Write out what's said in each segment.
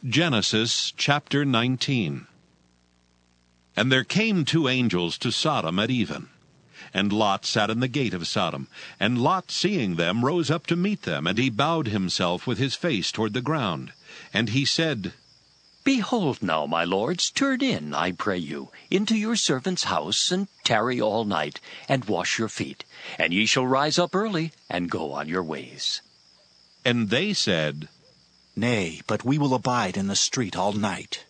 Genesis chapter 19. And there came two angels to Sodom at even. And Lot sat in the gate of Sodom. And Lot, seeing them, rose up to meet them, and he bowed himself with his face toward the ground. And he said, Behold now, my lords, turn in, I pray you, into your servant's house, and tarry all night, and wash your feet. And ye shall rise up early, and go on your ways. And they said, Nay, but we will abide in the street all night.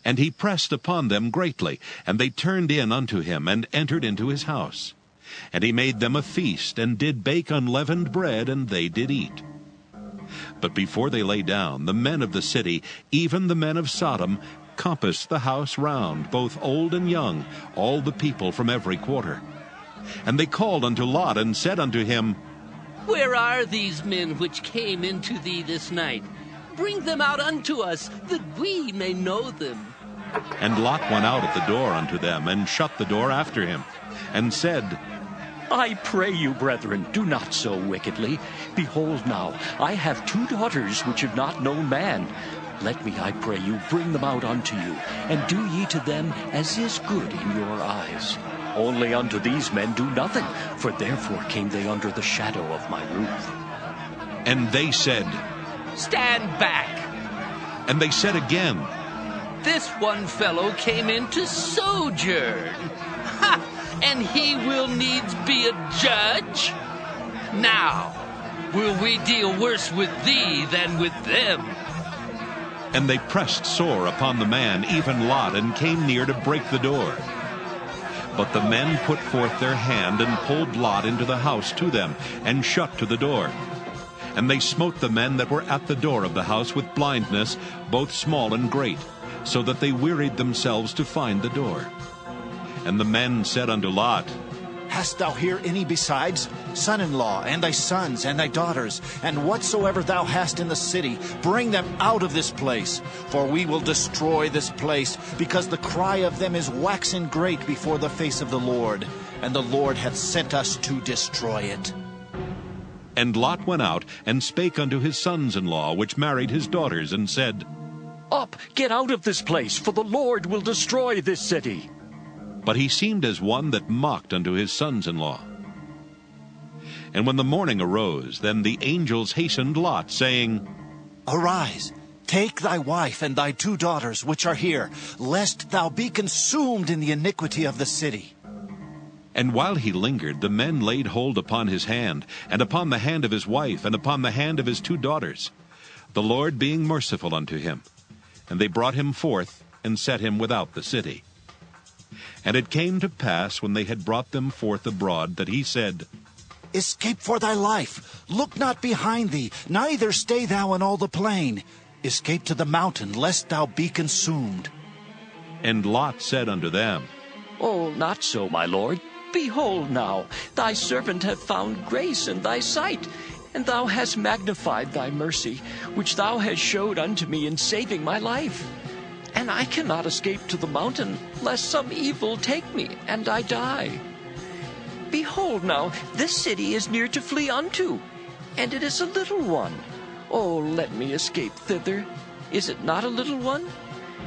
And he pressed upon them greatly, and they turned in unto him, and entered into his house. And he made them a feast, and did bake unleavened bread, and they did eat. But before they lay down, the men of the city, even the men of Sodom, compassed the house round, both old and young, all the people from every quarter. And they called unto Lot, and said unto him, Where are these men which came into thee this night? Bring them out unto us, that we may know them. And Lot went out at the door unto them, and shut the door after him, and said, I pray you, brethren, do not so wickedly. Behold now, I have two daughters which have not known man. Let me, I pray you, bring them out unto you, and do ye to them as is good in your eyes. Only unto these men do nothing, for therefore came they under the shadow of my roof. And they said, Stand back. And they said again, This one fellow came in to sojourn. Ha! And he will needs be a judge? Now, will we deal worse with thee than with them? And they pressed sore upon the man, even Lot, and came near to break the door. But the men put forth their hand, and pulled Lot into the house to them, and shut to the door. And they smote the men that were at the door of the house with blindness, both small and great, so that they wearied themselves to find the door. And the men said unto Lot, Hast thou here any besides? Son-in-law, and thy sons, and thy daughters, and whatsoever thou hast in the city, bring them out of this place. For we will destroy this place, because the cry of them is waxen great before the face of the Lord, and the Lord hath sent us to destroy it. And Lot went out, and spake unto his sons-in-law, which married his daughters, and said, Up, get out of this place, for the Lord will destroy this city. But he seemed as one that mocked unto his sons-in-law. And when the morning arose, then the angels hastened Lot, saying, Arise, take thy wife and thy two daughters which are here, lest thou be consumed in the iniquity of the city. And while he lingered, the men laid hold upon his hand, and upon the hand of his wife, and upon the hand of his two daughters, the Lord being merciful unto him. And they brought him forth, and set him without the city. And it came to pass, when they had brought them forth abroad, that he said, Escape for thy life, look not behind thee, neither stay thou in all the plain. Escape to the mountain, lest thou be consumed. And Lot said unto them, Oh, not so, my lord. Behold now, thy servant hath found grace in thy sight, and thou hast magnified thy mercy, which thou hast showed unto me in saving my life. And I cannot escape to the mountain, lest some evil take me, and I die. Behold now, this city is near to flee unto, and it is a little one. Oh, let me escape thither. Is it not a little one?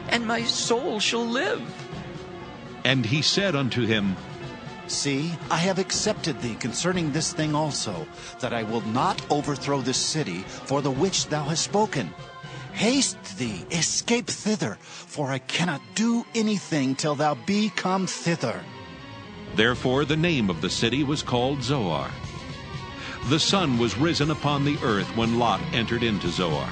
And my soul shall live. And he said unto him, See, I have accepted thee concerning this thing also, that I will not overthrow this city for the which thou hast spoken. Haste thee, escape thither, for I cannot do anything till thou be come thither. Therefore the name of the city was called Zoar. The sun was risen upon the earth when Lot entered into Zoar.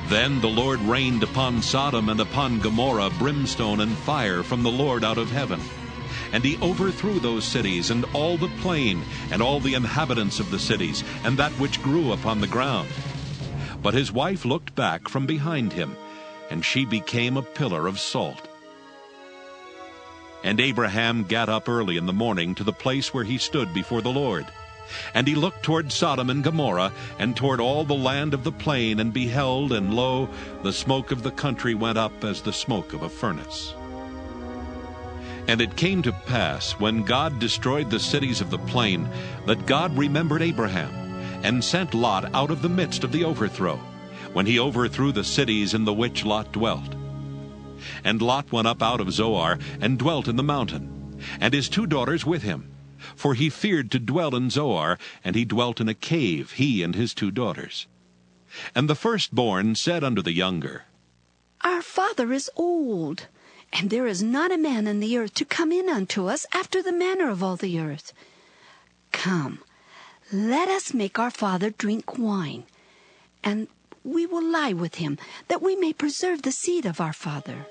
Then the Lord rained upon Sodom and upon Gomorrah brimstone and fire from the Lord out of heaven. And he overthrew those cities, and all the plain, and all the inhabitants of the cities, and that which grew upon the ground. But his wife looked back from behind him, and she became a pillar of salt. And Abraham gat up early in the morning to the place where he stood before the Lord. And he looked toward Sodom and Gomorrah, and toward all the land of the plain, and beheld, and lo, the smoke of the country went up as the smoke of a furnace. And it came to pass, when God destroyed the cities of the plain, that God remembered Abraham, and sent Lot out of the midst of the overthrow, when he overthrew the cities in the which Lot dwelt. And Lot went up out of Zoar, and dwelt in the mountain, and his 2 daughters with him. For he feared to dwell in Zoar, and he dwelt in a cave, he and his 2 daughters. And the firstborn said unto the younger, Our father is old, and there is not a man in the earth to come in unto us after the manner of all the earth. Come, let us make our father drink wine, and we will lie with him, that we may preserve the seed of our father.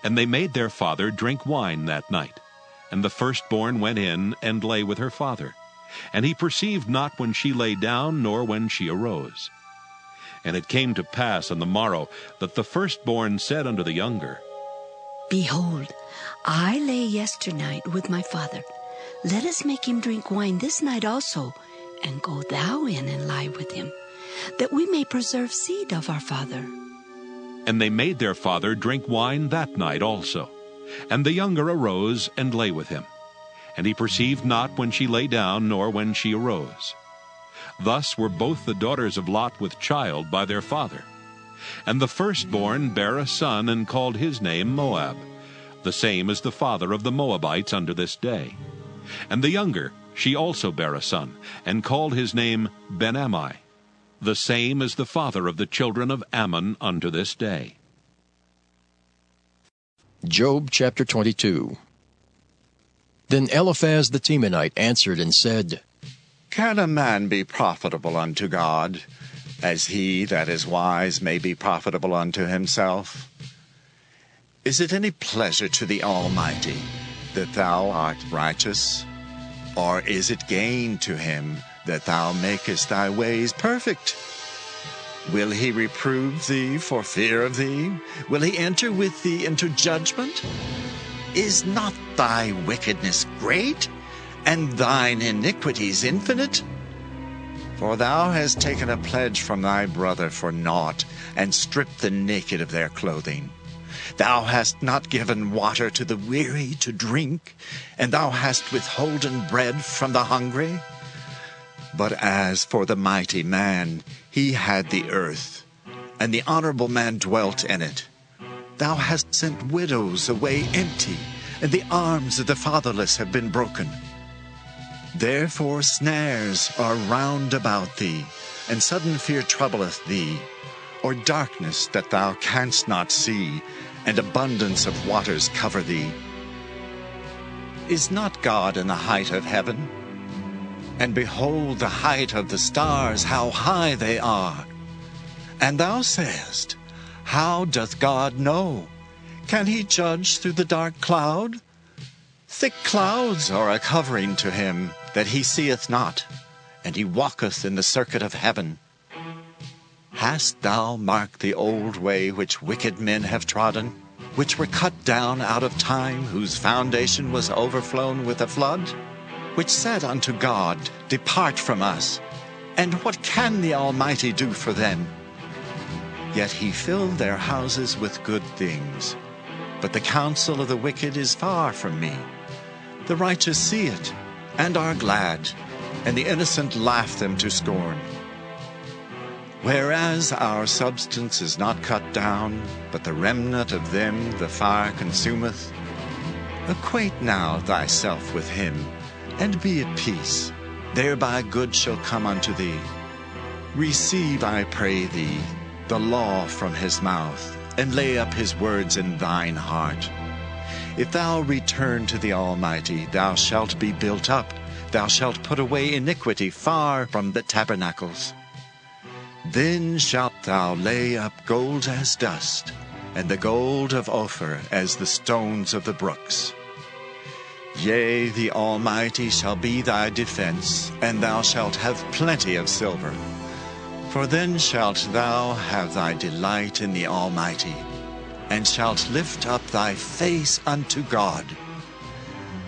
And they made their father drink wine that night. And the firstborn went in and lay with her father. And he perceived not when she lay down, nor when she arose. And it came to pass on the morrow that the firstborn said unto the younger, Behold, I lay yesternight with my father. Let us make him drink wine this night also, and go thou in and lie with him, that we may preserve seed of our father. And they made their father drink wine that night also. And the younger arose and lay with him. And he perceived not when she lay down, nor when she arose. Thus were both the daughters of Lot with child by their father. And the firstborn bare a son, and called his name Moab. The same is the father of the Moabites unto this day. And the younger, she also bare a son, and called his name Ben-Ammi. The same is the father of the children of Ammon unto this day. Job chapter 22. Then Eliphaz the Temanite answered and said, Can a man be profitable unto God, as he that is wise may be profitable unto himself? Is it any pleasure to the Almighty that thou art righteous? Or is it gain to him that thou makest thy ways perfect? Will he reprove thee for fear of thee? Will he enter with thee into judgment? Is not thy wickedness great, and thine iniquities infinite? For thou hast taken a pledge from thy brother for naught, and stripped the naked of their clothing. Thou hast not given water to the weary to drink, and thou hast withholden bread from the hungry. But as for the mighty man, he had the earth, and the honorable man dwelt in it. Thou hast sent widows away empty, and the arms of the fatherless have been broken. Therefore snares are round about thee, and sudden fear troubleth thee, or darkness that thou canst not see, and abundance of waters cover thee. Is not God in the height of heaven? And behold the height of the stars, how high they are. And thou sayest, How doth God know? Can he judge through the dark cloud? Thick clouds are a covering to him, that he seeth not, and he walketh in the circuit of heaven. Hast thou marked the old way which wicked men have trodden, which were cut down out of time, whose foundation was overflown with a flood? Which said unto God, Depart from us, and what can the Almighty do for them? Yet he filled their houses with good things. But the counsel of the wicked is far from me. The righteous see it, and are glad, and the innocent laugh them to scorn. Whereas our substance is not cut down, but the remnant of them the fire consumeth, acquaint now thyself with him, and be at peace. Thereby good shall come unto thee. Receive, I pray thee, the law from his mouth, and lay up his words in thine heart. If thou return to the Almighty, thou shalt be built up. Thou shalt put away iniquity far from the tabernacles. Then shalt thou lay up gold as dust, and the gold of Ophir as the stones of the brooks. Yea, the Almighty shall be thy defense, and thou shalt have plenty of silver. For then shalt thou have thy delight in the Almighty, and shalt lift up thy face unto God.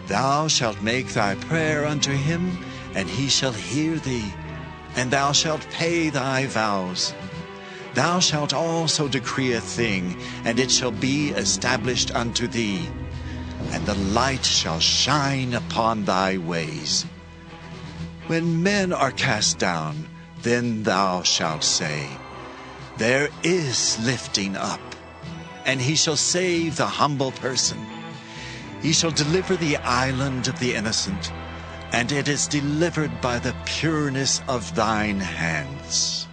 Thou shalt make thy prayer unto him, and he shall hear thee, and thou shalt pay thy vows. Thou shalt also decree a thing, and it shall be established unto thee, and the light shall shine upon thy ways. When men are cast down, then thou shalt say, there is lifting up, and he shall save the humble person. He shall deliver the island of the innocent, and it is delivered by the pureness of thine hands.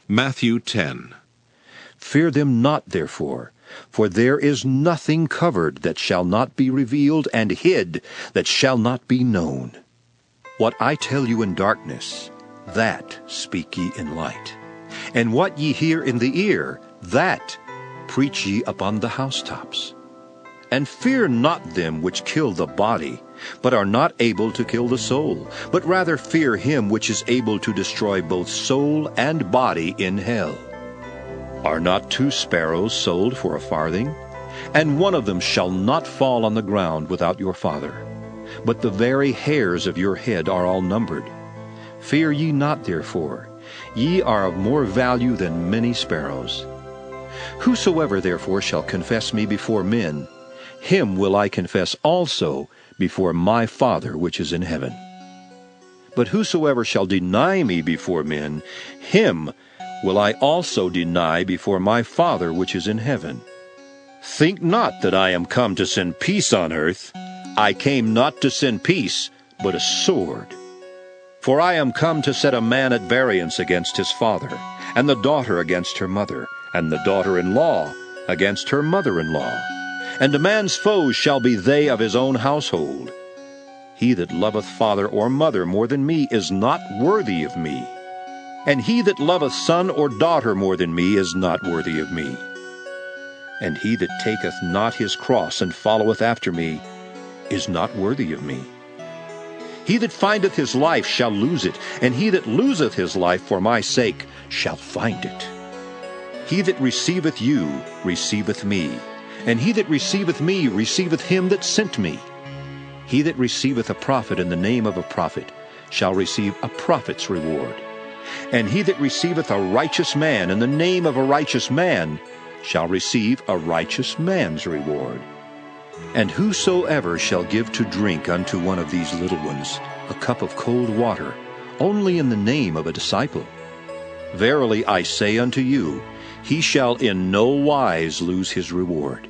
Matthew 10. Fear them not, therefore, for there is nothing covered that shall not be revealed, and hid that shall not be known. What I tell you in darkness, that speak ye in light. And what ye hear in the ear, that preach ye upon the housetops. And fear not them which kill the body, but are not able to kill the soul, but rather fear him which is able to destroy both soul and body in hell. Are not 2 sparrows sold for a farthing? And one of them shall not fall on the ground without your Father. But the very hairs of your head are all numbered. Fear ye not, therefore. Ye are of more value than many sparrows. Whosoever therefore shall confess me before men, him will I confess also before my Father which is in heaven. But whosoever shall deny me before men, him will I also deny before my Father which is in heaven. Think not that I am come to send peace on earth. I came not to send peace, but a sword. For I am come to set a man at variance against his father, and the daughter against her mother, and the daughter-in-law against her mother-in-law. And a man's foes shall be they of his own household. He that loveth father or mother more than me is not worthy of me. And he that loveth son or daughter more than me is not worthy of me. And he that taketh not his cross and followeth after me is not worthy of me. He that findeth his life shall lose it, and he that loseth his life for my sake shall find it. He that receiveth you receiveth me, and he that receiveth me receiveth him that sent me. He that receiveth a prophet in the name of a prophet shall receive a prophet's reward. And he that receiveth a righteous man in the name of a righteous man shall receive a righteous man's reward. And whosoever shall give to drink unto one of these little ones a cup of cold water, only in the name of a disciple, verily I say unto you, he shall in no wise lose his reward.